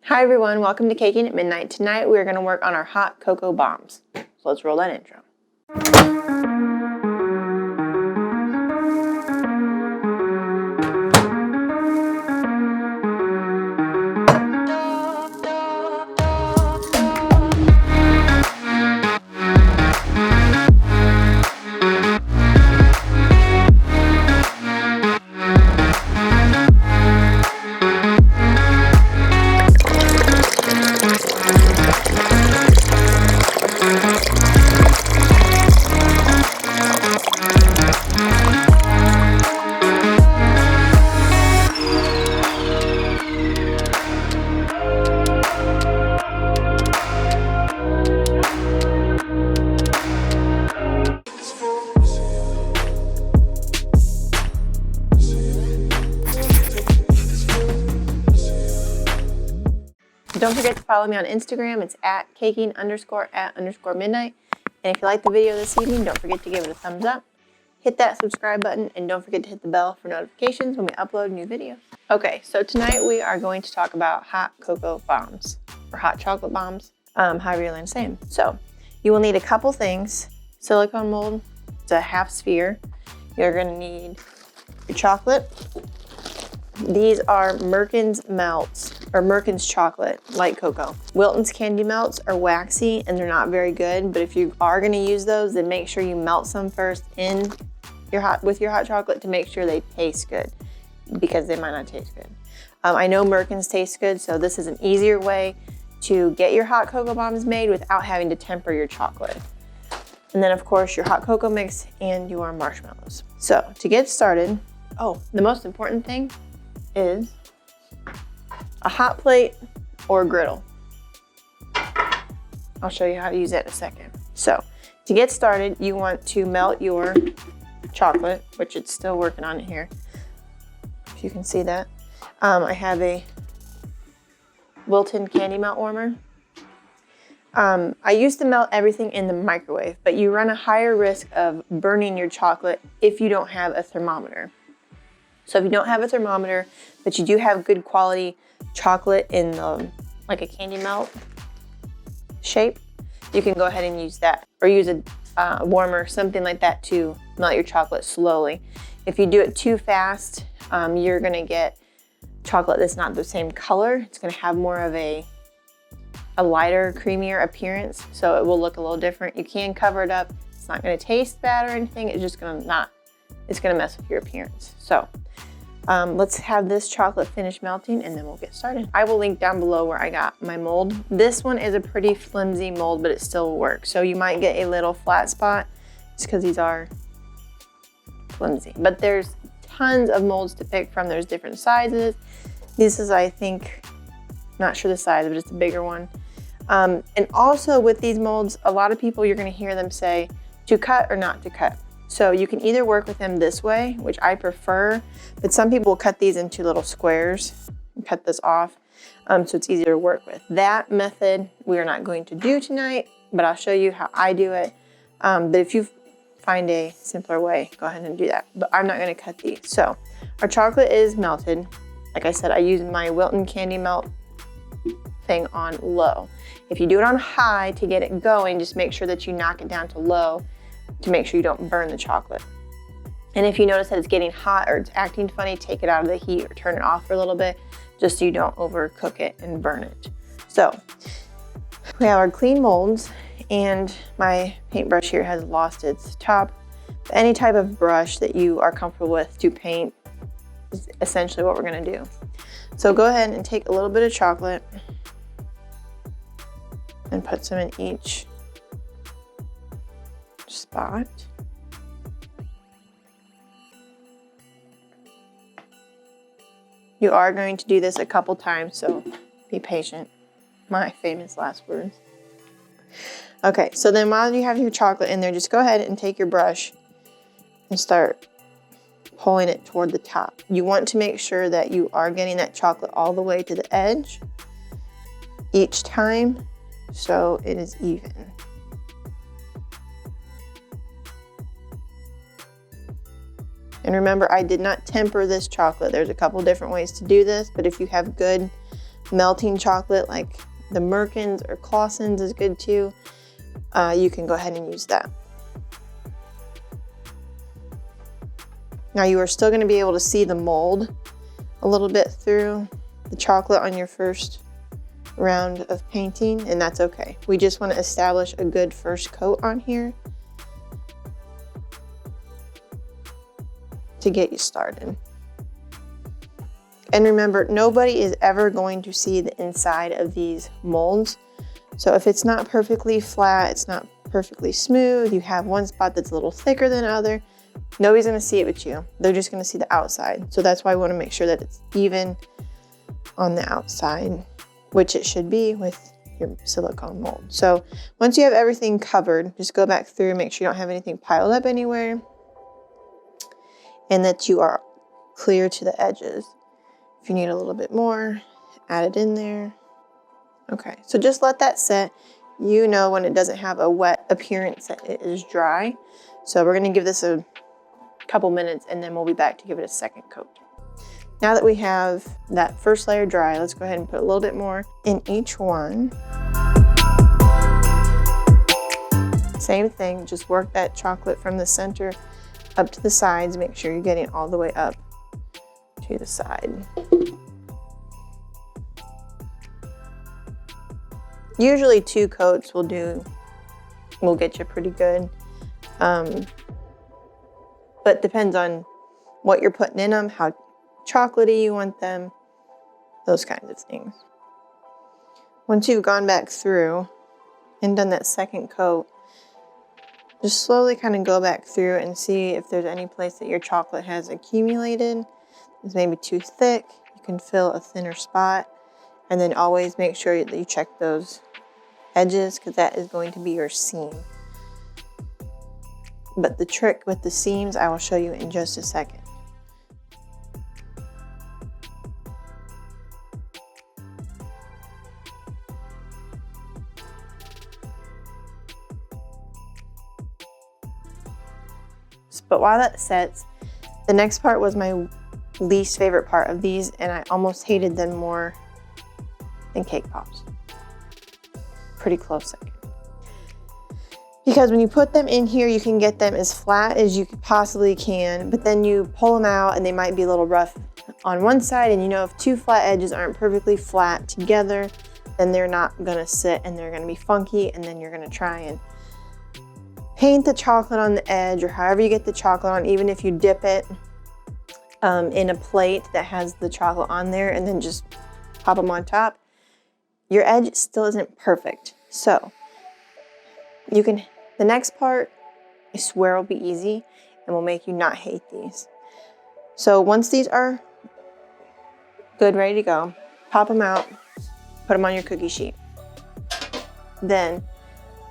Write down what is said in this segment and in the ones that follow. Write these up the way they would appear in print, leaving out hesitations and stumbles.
Hi everyone, welcome to Caking at Midnight. Tonight we are going to work on our hot cocoa bombs. So let's roll that intro. Don't forget to follow me on Instagram. It's at caking_at_midnight. And if you like the video this evening, don't forget to give it a thumbs up. Hit that subscribe button and don't forget to hit the bell for notifications when we upload new videos. Okay, so tonight we are going to talk about hot cocoa bombs or hot chocolate bombs, however you like to say them. So you will need a couple things. Silicone mold, it's a half sphere. You're gonna need your chocolate. These are Merkin's melts, or Merkin's chocolate, light cocoa. Wilton's candy melts are waxy and they're not very good, but if you are gonna use those, then make sure you melt some first with your hot chocolate to make sure they taste good, because they might not taste good. I know Merkin's taste good, so this is an easier way to get your hot cocoa bombs made without having to temper your chocolate. And then of course your hot cocoa mix and your marshmallows. So to get started, the most important thing is a hot plate or a griddle. I'll show you how to use that in a second. So to get started, you want to melt your chocolate, which it's still working on it here, if you can see that. I have a Wilton candy melt warmer. I used to melt everything in the microwave, but you run a higher risk of burning your chocolate if you don't have a thermometer. So if you don't have a thermometer, but you do have good quality chocolate in like a candy melt shape, you can go ahead and use that, or use a warmer, something like that, to melt your chocolate slowly. If you do it too fast, you're gonna get chocolate that's not the same color. It's gonna have more of a lighter, creamier appearance, so it will look a little different. You can cover it up. It's not gonna taste bad or anything. It's just gonna it's gonna mess with your appearance. So let's have this chocolate finish melting and then we'll get started. I will link down below where I got my mold. This one is a pretty flimsy mold, but it still will work. So you might get a little flat spot just because these are flimsy. But there's tons of molds to pick from. There's different sizes. This is, I think, not sure the size, but it's a bigger one. And also with these molds, a lot of people, you're gonna hear them say to cut or not to cut. So you can either work with them this way, which I prefer, but some people will cut these into little squares and cut this off, so it's easier to work with. That method we are not going to do tonight, but I'll show you how I do it. But if you find a simpler way, go ahead and do that. But I'm not gonna cut these. So our chocolate is melted. Like I said, I use my Wilton candy melt thing on low. If you do it on high to get it going, just make sure that you knock it down to low to make sure you don't burn the chocolate. And if you notice that it's getting hot or it's acting funny, take it out of the heat or turn it off for a little bit, just so you don't overcook it and burn it. So we have our clean molds, and my paintbrush here has lost its top. Any type of brush that you are comfortable with to paint is essentially what we're gonna do. So go ahead and take a little bit of chocolate and put some in each spot. You are going to do this a couple times, so be patient. My famous last words. Okay, so then while you have your chocolate in there, just go ahead and take your brush and start pulling it toward the top. You want to make sure that you are getting that chocolate all the way to the edge each time, so it is even. And remember, I did not temper this chocolate. There's a couple different ways to do this, but if you have good melting chocolate like the Merkins or Clausen's is good too, you can go ahead and use that. Now you are still going to be able to see the mold a little bit through the chocolate on your first round of painting, and that's okay. We just want to establish a good first coat on here to get you started. And remember, nobody is ever going to see the inside of these molds. So if it's not perfectly flat, it's not perfectly smooth, you have one spot that's a little thicker than other, nobody's gonna see it but you. They're just gonna see the outside. So that's why I wanna make sure that it's even on the outside, which it should be with your silicone mold. So once you have everything covered, just go back through, make sure you don't have anything piled up anywhere, and that you are clear to the edges. If you need a little bit more, add it in there. Okay, so just let that set. You know when it doesn't have a wet appearance that it is dry. So we're gonna give this a couple minutes and then we'll be back to give it a second coat. Now that we have that first layer dry, let's go ahead and put a little bit more in each one. Same thing, just work that chocolate from the center up to the sides. Make sure you're getting all the way up to the side. Usually 2 coats will get you pretty good. But depends on what you're putting in them, how chocolatey you want them, those kinds of things. Once you've gone back through and done that second coat, just slowly kind of go back through and see if there's any place that your chocolate has accumulated. It's maybe too thick, you can fill a thinner spot, and then always make sure that you check those edges because that is going to be your seam. But the trick with the seams I will show you in just a second. But while that sets, the next part was my least favorite part of these, and I almost hated them more than cake pops. Pretty close second. Because when you put them in here, you can get them as flat as you possibly can, but then you pull them out and they might be a little rough on one side, and you know if 2 flat edges aren't perfectly flat together, then they're not gonna sit and they're gonna be funky, and then you're gonna try and paint the chocolate on the edge or however you get the chocolate on, even if you dip it in a plate that has the chocolate on there and then just pop them on top, your edge still isn't perfect. So the next part, I swear will be easy and will make you not hate these. So once these are good, ready to go, pop them out, put them on your cookie sheet. Then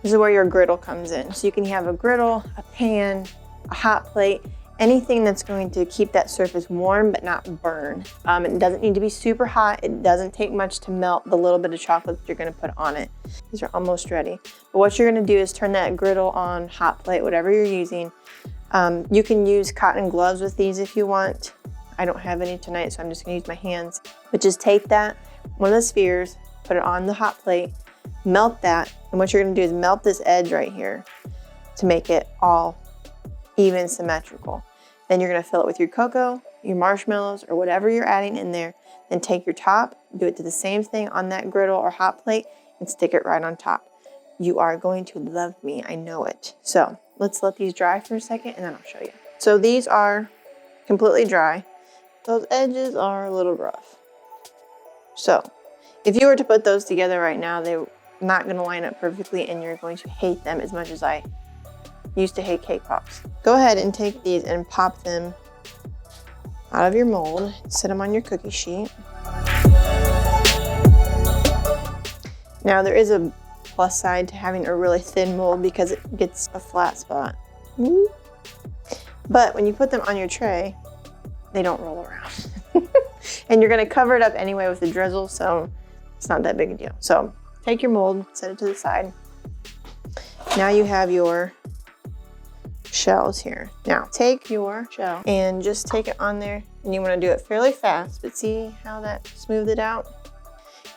this is where your griddle comes in. So you can have a griddle, a pan, a hot plate, anything that's going to keep that surface warm but not burn. It doesn't need to be super hot. It doesn't take much to melt the little bit of chocolate that you're gonna put on it. These are almost ready. But what you're gonna do is turn that griddle on, hot plate, whatever you're using. You can use cotton gloves with these if you want. I don't have any tonight, so I'm just gonna use my hands. But just take that, one of the spheres, put it on the hot plate, melt that, and what you're gonna do is melt this edge right here to make it all even symmetrical. Then you're gonna fill it with your cocoa, your marshmallows, or whatever you're adding in there. Then take your top, do it to the same thing on that griddle or hot plate, and stick it right on top. You are going to love me, I know it. So let's let these dry for a second and then I'll show you. So these are completely dry. Those edges are a little rough. So if you were to put those together right now, they're not gonna line up perfectly and you're going to hate them as much as I used to hate cake pops. Go ahead and take these and pop them out of your mold, set them on your cookie sheet. Now there is a plus side to having a really thin mold because it gets a flat spot. But when you put them on your tray, they don't roll around. And you're gonna cover it up anyway with the drizzle, so it's not that big a deal. So take your mold, set it to the side. Now you have your shells here. Now take your shell and just take it on there, and you want to do it fairly fast, but see how that smoothed it out?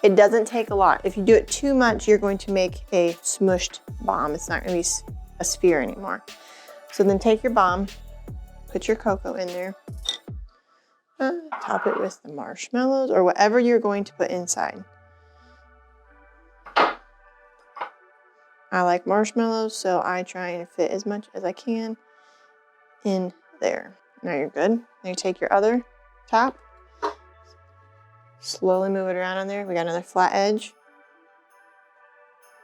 It doesn't take a lot. If you do it too much, you're going to make a smushed bomb. It's not going to be a sphere anymore. So then take your bomb, put your cocoa in there, top it with the marshmallows or whatever you're going to put inside. I like marshmallows, so I try and fit as much as I can in there. Now you're good. Now you take your other top, slowly move it around on there. We got another flat edge.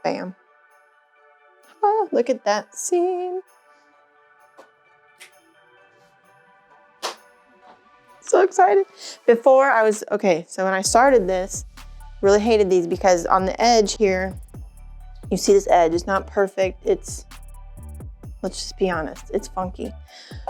Bam. Oh, look at that seam. So excited. Before I was, okay, so when I started this, really hated these because on the edge here, you see this edge, it's not perfect. It's, let's just be honest, it's funky.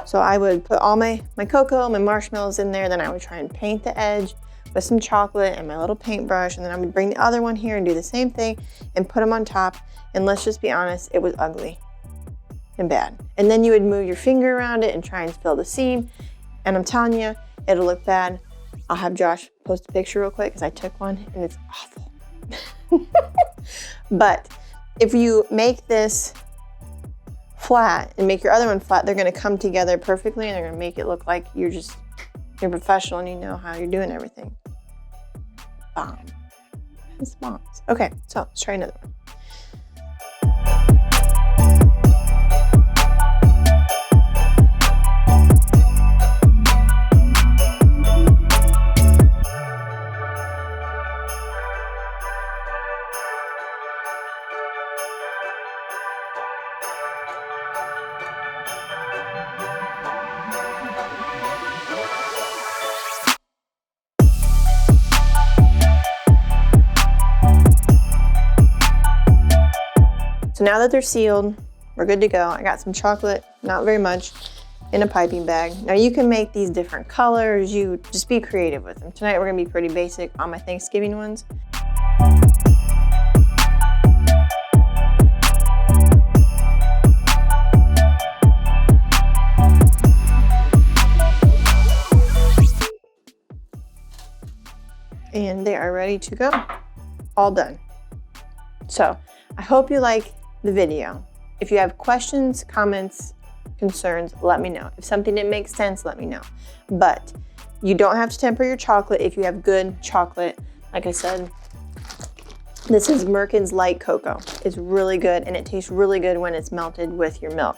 So I would put all my cocoa, my marshmallows in there, then I would try and paint the edge with some chocolate and my little paintbrush, and then I would bring the other one here and do the same thing and put them on top. And let's just be honest, it was ugly and bad. And then you would move your finger around it and try and fill the seam. And I'm telling you, it'll look bad. I'll have Josh post a picture real quick because I took one and it's awful. But if you make this flat and make your other one flat, they're gonna come together perfectly and they're gonna make it look like you're professional and you know how you're doing everything. Bomb. It's bombs. Okay, so let's try another one. So now that they're sealed, we're good to go. I got some chocolate, not very much, in a piping bag. Now you can make these different colors. You just be creative with them. Tonight we're gonna be pretty basic on my Thanksgiving ones. And they are ready to go. All done. So I hope you like the video. If you have questions, comments, concerns, let me know. If something didn't make sense, let me know. But you don't have to temper your chocolate if you have good chocolate. Like I said, this is Merkin's Light Cocoa. It's really good and it tastes really good when it's melted with your milk.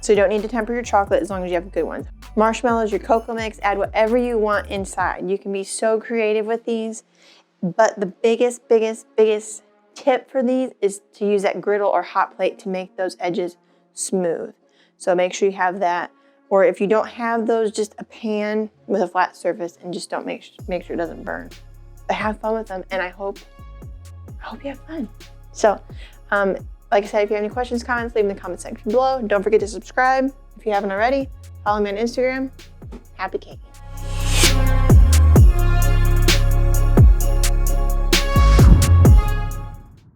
So you don't need to temper your chocolate as long as you have good ones. Marshmallows, your cocoa mix, add whatever you want inside. You can be so creative with these. But the biggest tip for these is to use that griddle or hot plate to make those edges smooth. So make sure you have that. Or if you don't have those, just a pan with a flat surface and just don't make sure it doesn't burn. But have fun with them and I hope you have fun. So, like I said, if you have any questions, comments, leave them in the comment section below. Don't forget to subscribe if you haven't already. Follow me on Instagram. Happy caking.